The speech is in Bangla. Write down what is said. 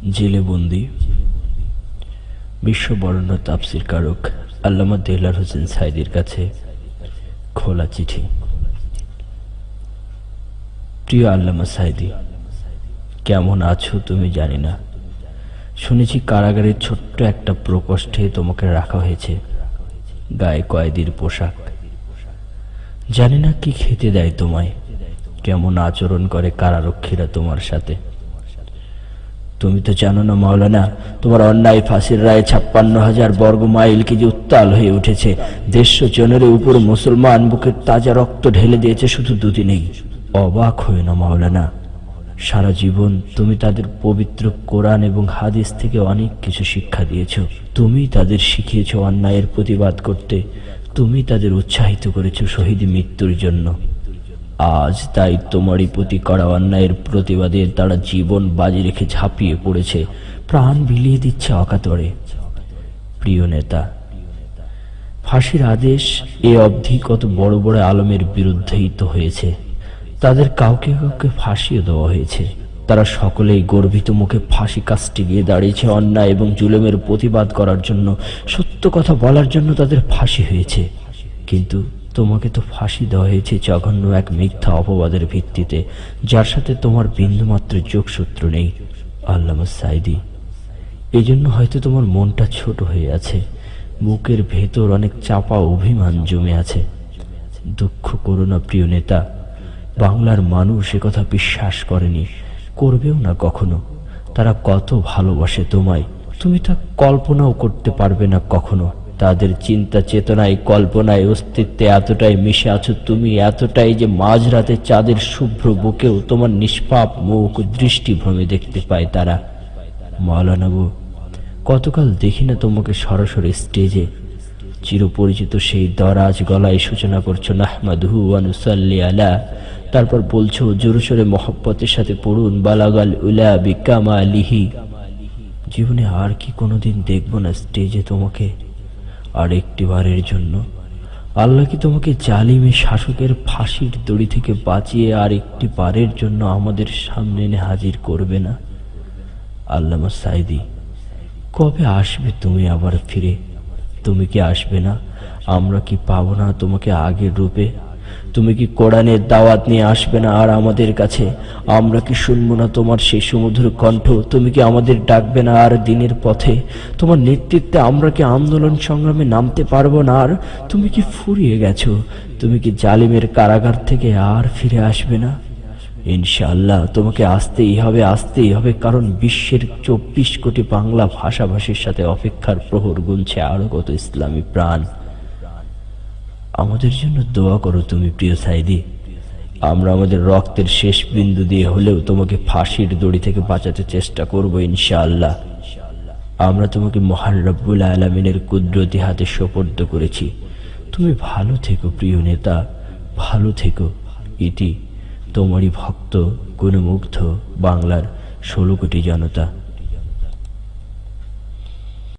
জেলে বন্দি বিশ্ব বরেণ্য তাফসীর কারক আল্লামা দেলাওয়ার হোসেন সাঈদীর কাছে খোলা চিঠি। প্রিয় আল্লামা সাঈদী, কেমন আছো তুমি জানি না। শুনেছি কারাগারের ছোট্ট একটা প্রকোষ্ঠে তোমাকে রাখা হয়েছে, গায়ে কয়েদির পোশাক। জানি না কি খেতে দেয় তোমায়, কেমন আচরণ করে কারারক্ষীরা তোমার সাথে। তুমি তো জানো না মাওলানা, তোমার অন্যায় ফাঁসির রায়ে ৫৬,০০০ বর্গ মাইল কি যে উত্তাল হয়ে উঠেছে। ১৫০ জনের উপর মুসলমান বুকের তাজা রক্ত ঢেলে দিয়েছে শুধু দুদিনেই। অবাক হয়ে না মাওলানা, সারা জীবন তুমি তাদের পবিত্র কোরআন এবং হাদিস থেকে অনেক কিছু শিক্ষা দিয়েছ। তুমি তাদের শিখিয়েছ অন্যায়ের প্রতিবাদ করতে, তুমি তাদের উৎসাহিত করেছ শহীদ মৃত্যুর জন্য। আজ তাই তোমারই প্রতি করা অন্যায়ের প্রতিবাদে তারা জীবন বাজি রেখে ঝাঁপিয়ে পড়েছে, প্রাণ বিলিয়ে দিচ্ছে অকাতরে। প্রিয় নেতা, ফাঁসির আদেশ এ অবধি কত বড় বড় আলমের বিরুদ্ধেই তো হয়েছে, তাদের কাউকে কাউকে ফাঁসিও দেওয়া হয়েছে। তারা সকলেই গর্বিত মুখে ফাঁসি কাস্টে গিয়ে দাঁড়িয়েছে অন্যায় এবং জুলুমের প্রতিবাদ করার জন্য, সত্য কথা বলার জন্য তাদের ফাঁসি হয়েছে। কিন্তু তোমাকে তো ফাঁসি দেওয়া হয়েছে জঘন্য এক মিথ্যা অপবাদের ভিত্তিতে, যার সাথে তোমার বিন্দুমাত্র যোগসূত্র নেই। আল্লামা সাঈদী, এই জন্য হয়তো তোমার মনটা ছোট হয়ে আছে, বুকের ভেতর অনেক চাপা অভিমান জমে আছে। দুঃখ করো না প্রিয় নেতা, বাংলার মানুষ একথা বিশ্বাস করেনি, করবেও না কখনো। তারা কত ভালোবাসে তোমায়, তুমি তা কল্পনাও করতে পারবে না কখনো। তাদের চিন্তা চেতনায়, কল্পনায়, অস্তিত্বে এতটাই মিশে আছো তুমি, এতটাই যে মাঝরাতে চাঁদের শুভ্র বুকেও তোমার নিষ্পাপ মুখ দৃষ্টিভ্রমে দেখতে পায় তারা। মাওলানা গো, কতকাল দেখি না তোমাকে সরাসরি স্টেজে। চিরপরিচিত সেই দরাজ গলায় সূচনা করছো নাহমাদুহু ওয়া নুসাল্লি আলা, তারপর বলছো জোরে সোরে মহব্বতের সাথে পড়ুন বালাগাল উলা বিকামালিহি। জীবনে আর কি কোনোদিন দেখবো না স্টেজে তোমাকে? আর একটি বারের জন্য আল্লাহ কি তোমাকে জালিমে শাসকের ফাঁসির দড়ি থেকে বাঁচিয়ে আর একটি বারের জন্য আমাদের সামনে এনে হাজির করবে না? আল্লামা সাঈদী, কবে আসবে তুমি আবার ফিরে? তুমি কি আসবে না? আমরা কি পাবো না তোমাকে আগের রূপে? তুমি কি কোরআনের দাওয়াত নিয়ে আসবে না আর আমাদের কাছে? আমরা কি শুনবো না তোমার সেই সুমধুর কণ্ঠ? তুমি কি আমাদের ডাকবে না আর দিনের পথে? তোমার নেতৃত্বে আমরা কি আন্দোলন সংগ্রামে নামতে পারবো না আর? তুমি কি ফুরিয়ে গেছো? তুমি কি জালিমের কারাগার থেকে আর ফিরে আসবে না? ইনশাআল্লাহ তোমাকে আসতেই হবে, আসতেই হবে, কারণ বিশ্বের ২৪ কোটি বাংলা ভাষাভাষীর সাথে অপেক্ষার প্রহর গুনছে আরো কত ইসলামী প্রাণ। আমাদের জন্য দোয়া করো তুমি প্রিয় সাঈদী। আমরা আমাদের রক্তের শেষ বিন্দু দিয়ে হলেও তোমাকে ফাঁসির দড়ি থেকে বাঁচাতে চেষ্টা করব ইনশাআল্লাহ। আমরা তোমাকে মহান রব্বুল আলামিনের কুদরতি হাতে সোপর্দ করেছি। তুমি ভালো থেকো প্রিয় নেতা, ভালো থেকো। ইতি তোমারই ভক্ত গুণমুগ্ধ বাংলার ১৬ কোটি জনতা।